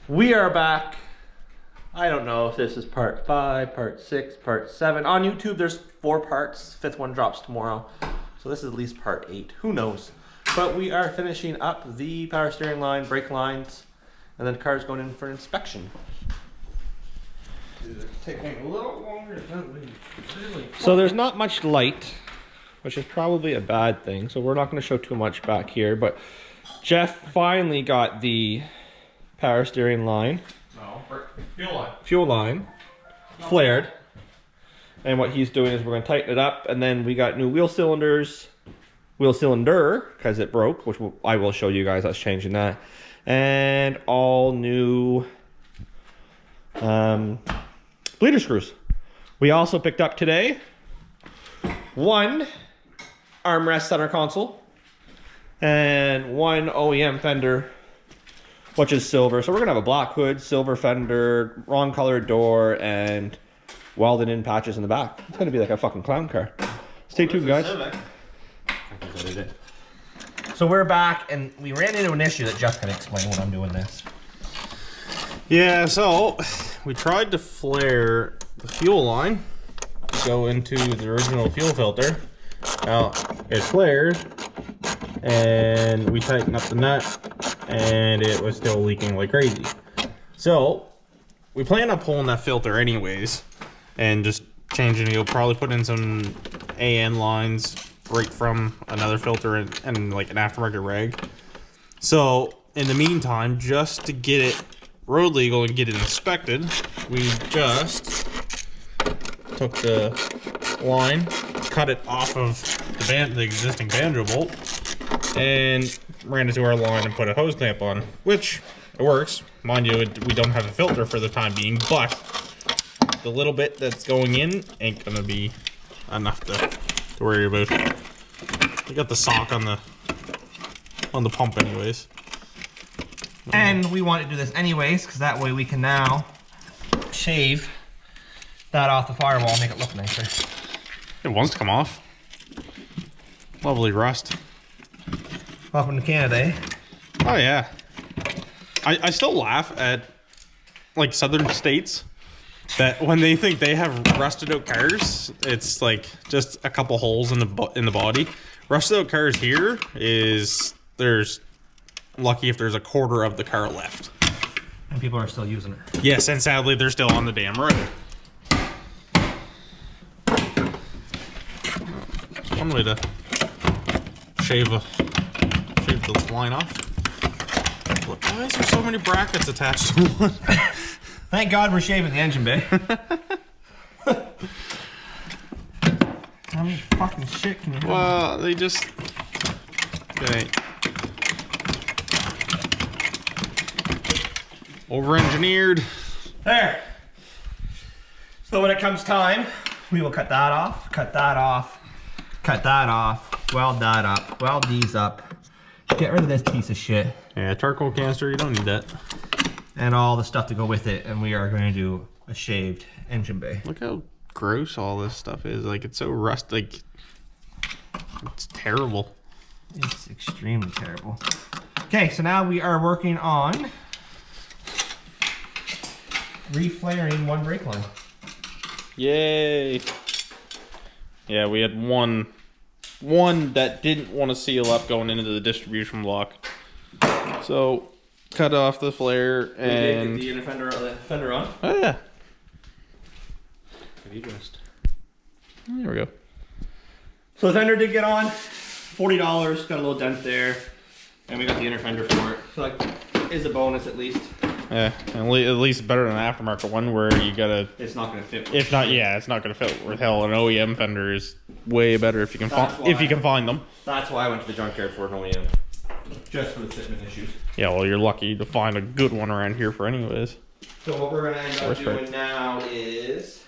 We are back. I don't know if this is part 5, part 6, part 7. On YouTube, there's 4 parts. 5th one drops tomorrow. So this is at least part 8. Who knows? But we are finishing up the power steering line, brake lines, and then the car's going in for inspection. It's taking a little longer than we really. So there's not much light, which is probably a bad thing. So we're not going to show too much back here. But Jeff finally got the power steering line. No, fuel line. Fuel line flared. And what he's doing is we're going to tighten it up, and then we got new wheel cylinders, wheel cylinder, because it broke, which I will show you guys us changing that, and all new bleeder screws. We also picked up today 1 armrest center console and 1 OEM fender, which is silver. So we're gonna have a black hood, silver fender, wrong colored door, and welded in patches in the back. It's gonna be like a fucking clown car. Stay tuned, guys. So we're back, and we ran into an issue that Jeff can explain when I'm doing this. Yeah, so we tried to flare the fuel line to go into the original fuel filter. Now it flared, and we tightened up the nut, and it was still leaking like crazy. So we plan on pulling that filter anyways and just changing it. You'll probably put in some AN lines right from another filter and like an aftermarket rag. So in the meantime, just to get it road legal and get it inspected, we just took the line, cut it off of the existing banjo bolt, and ran it to our line and put a hose clamp on, which it works. Mind you, we don't have a filter for the time being, but the little bit that's going in ain't gonna be enough to worry about. We got the sock on the pump anyways. And we want to do this anyways, because that way we can now shave that off the firewall and make it look nicer. It wants to come off. Lovely rust. Welcome to Canada, eh? Oh yeah. I still laugh at like southern states that when they think they have rusted out cars, it's like just a couple holes in the body. Rusted out cars here there's lucky if there's a quarter of the car left. And people are still using it. Yes, and sadly they're still on the damn road. One way to shave the line off. Look, why is there so many brackets attached to one? Thank God we're shaving the engine bay. How many fucking shit can you have? Well, they just... Okay. Over-engineered. There. So when it comes time, we will cut that off, cut that off, cut that off, weld that up, weld these up, get rid of this piece of shit. Yeah, charcoal canister, you don't need that. And all the stuff to go with it, and we are going to do a shaved engine bay. Look how gross all this stuff is. Like, it's so rusty. Like, it's terrible. It's extremely terrible. Okay, so now we are working on reflaring 1 brake line. Yay. Yeah, we had one that didn't want to seal up going into the distribution block. So, cut off the flare and... We did get the fender on. Oh, yeah. Have you just... There we go. So the fender did get on. $40, got a little dent there. And we got the inner fender for it. So like, is a bonus at least. Yeah, and at least better than an aftermarket one where you gotta... It's not gonna fit. It's not, yeah, it's not gonna fit with hell. An OEM fender is way better if you can find them. That's why I went to the junkyard for an OEM. Just for the fitment issues. Yeah, well, you're lucky to find a good one around here for anyways. So what we're gonna end up doing now is,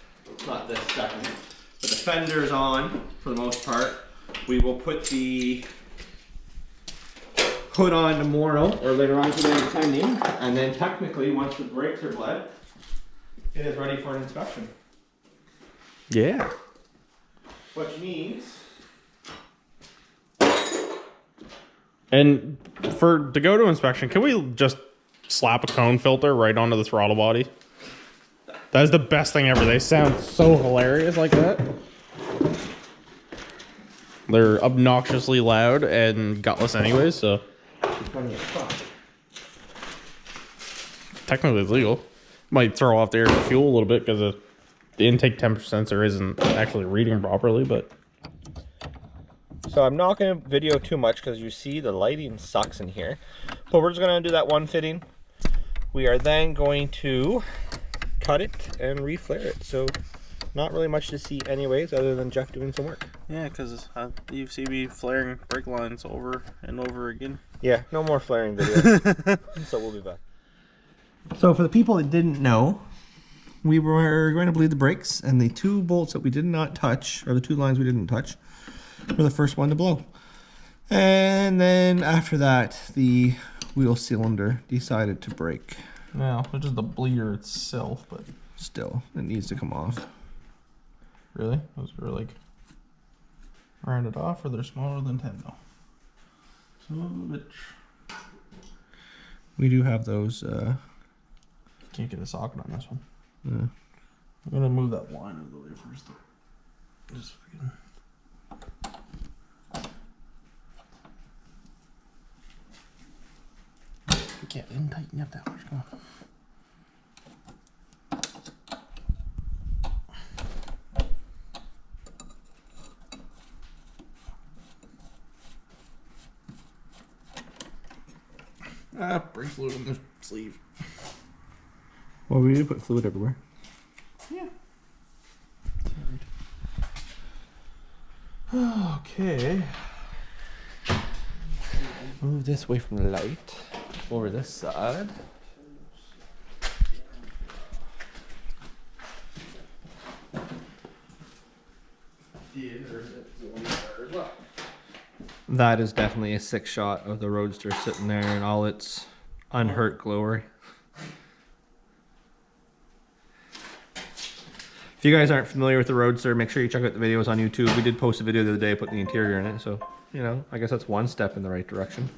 not this second, but the fender's on for the most part. We will put the hood on tomorrow, or later on today depending, and then technically once the brakes are bled, it is ready for an inspection. Yeah. Which means... And to go to inspection, can we just slap a cone filter right onto the throttle body. That is the best thing ever. They sound so hilarious like that. They're obnoxiously loud and gutless anyways, so. Technically it's legal. Might throw off the air fuel a little bit because the intake temperature sensor isn't actually reading properly, but. So I'm not going to video too much because you see the lighting sucks in here. But we're just going to do that one fitting. We are then going to cut it and reflare it. So not really much to see anyways other than Jeff doing some work. Yeah, because you see me flaring brake lines over and over again. Yeah, no more flaring videos. So we'll be back. So for the people that didn't know, we were going to bleed the brakes, and the 2 bolts that we did not touch, or the 2 lines we didn't touch, were the first one to blow. And then after that, the wheel cylinder decided to break. No, it's just the bleeder itself, but Still, it needs to come off. really? Those are like rounded off, or they're smaller than 10 though. So We do have those. can't get a socket on this one. Yeah. I'm gonna move that line out of the way first. Just freaking. Yeah, didn't tighten up that much. Come on. Brake fluid in the sleeve. Well, we did put fluid everywhere. Yeah. Okay. Move this away from the light. Over this side. That is definitely a sick shot of the Roadster sitting there in all its unhurt glory. If you guys aren't familiar with the Roadster, make sure you check out the videos on YouTube. We did post a video the other day putting the interior in it, so, you know, I guess that's one step in the right direction.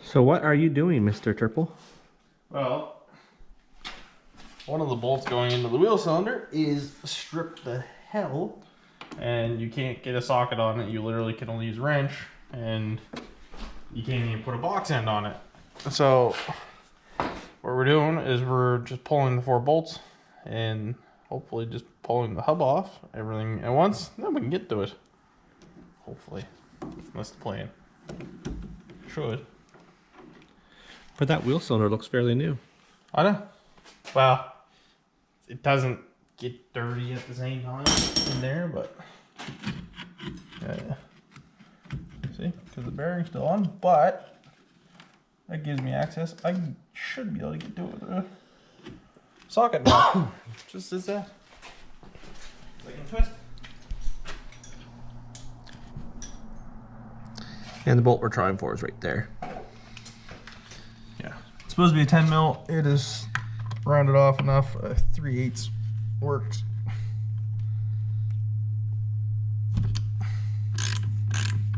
So what are you doing, Mr. Turple? Well, one of the bolts going into the wheel cylinder is stripped the hell, and you can't get a socket on it. You literally can only use a wrench, and you can't even put a box end on it. So what we're doing is we're just pulling the 4 bolts and hopefully just pulling the hub off, everything at once, then we can get to it. Hopefully. That's the plan. Should. But that wheel cylinder looks fairly new. I know. Well, it doesn't get dirty at the same time in there, but yeah. See, because the bearing's still on, but that gives me access. I should be able to get to it with a socket now. Just as that. I can twist. And the bolt we're trying for is right there. Yeah. It's supposed to be a 10 mil. It is rounded off enough. 3/8 works.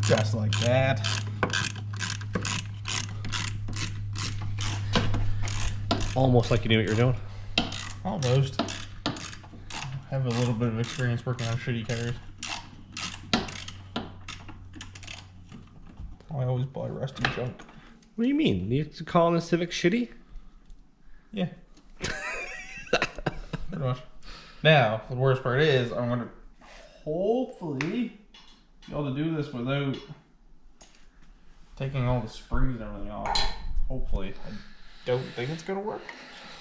Just like that. Almost like you knew what you're doing. Almost. I have a little bit of experience working on shitty cars. I always buy rusty junk. What do you mean? You calling the Civic shitty? Yeah. Pretty much. Now, the worst part is I'm going to hopefully be able to do this without taking all the springs and everything off. Hopefully. I don't think it's going to work,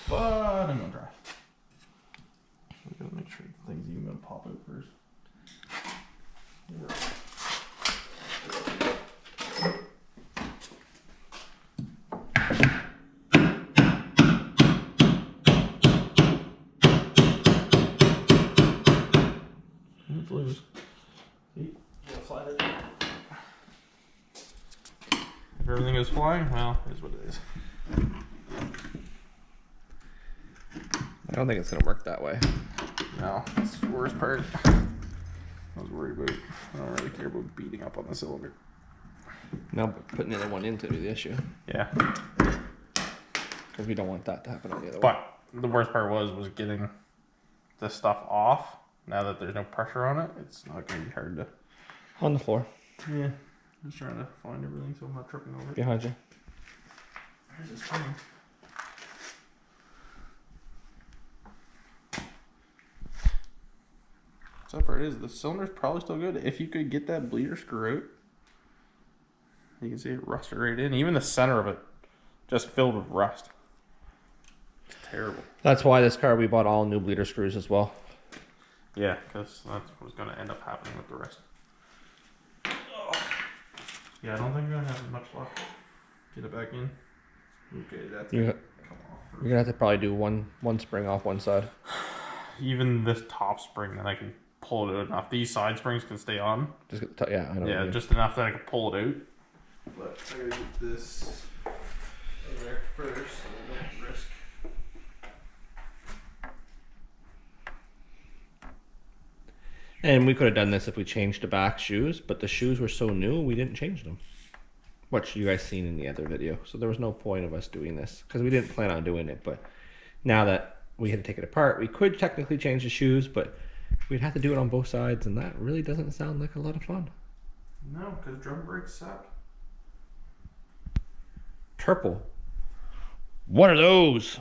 but I'm going to try. We got to make sure the thing's even going to pop out first. Loose. See? If everything goes flying, well, here's what it is. I don't think it's gonna work that way. No, that's the worst part. I was worried about. I don't really care about beating up on the cylinder. No, but putting the other one into the issue. Yeah. Because we don't want that to happen on the other one. But the worst part was getting this stuff off. Now that there's no pressure on it, it's not going to be hard to... On the floor. Yeah. I'm just trying to find everything so I'm not tripping over it. Behind you. Where's this spring? So part is the cylinder's probably still good. If you could get that bleeder screw out, you can see it rusted right in. Even the center of it just filled with rust. It's terrible. That's why this car we bought all new bleeder screws as well. Yeah, because that's what's going to end up happening with the rest. Oh. Yeah, I don't think we're going to have much luck. Get it back in. Okay, that's You're come off. gonna have to probably do one spring off one side. Even this top spring, then I can pull it out enough. These side springs can stay on. Just get the yeah, I know. Yeah, just enough that I can pull it out. But I gotta get this in there first, so I don't risk. And we could have done this if we changed the back shoes, but the shoes were so new, we didn't change them. Which you guys seen in the other video. So there was no point of us doing this because we didn't plan on doing it. But now that we had to take it apart, we could technically change the shoes, but we'd have to do it on both sides, and that really doesn't sound like a lot of fun. No, because drum brakes suck. Purple. What are those?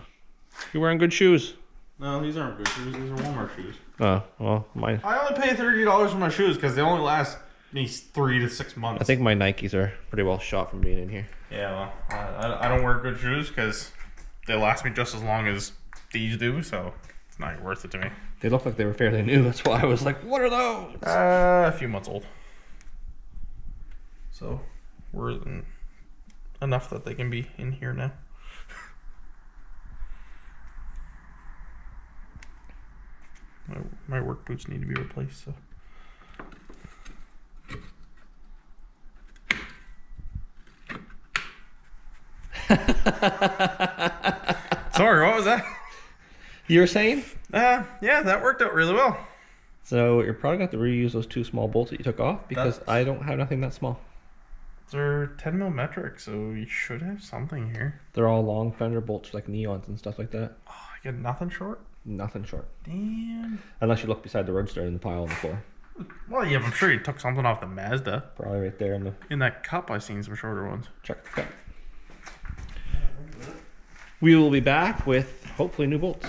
You wearing good shoes? No, these aren't good shoes. These are Walmart shoes. Oh, well, mine. I only pay $30 for my shoes because they only last me 3 to 6 months. I think my Nikes are pretty well shot from being in here. Yeah, well, I don't wear good shoes because they last me just as long as these do, so it's not worth it to me. They look like they were fairly new. That's why I was like, what are those? A few months old. So we're enough that they can be in here now. My work boots need to be replaced, so. Sorry, what was that? You were saying? Yeah, that worked out really well. So you're probably going to have to reuse those 2 small bolts that you took off because I don't have nothing that small. They're 10 mil metric, so you should have something here. They're all long fender bolts like neons and stuff like that. Oh, I get nothing short? Nothing short. Damn. Unless you look beside the Roadster in the pile on the floor. Well, yeah, I'm sure you took something off the Mazda. Probably right there in the... In that cup, I seen some shorter ones. Check the cup. We will be back with hopefully new bolts.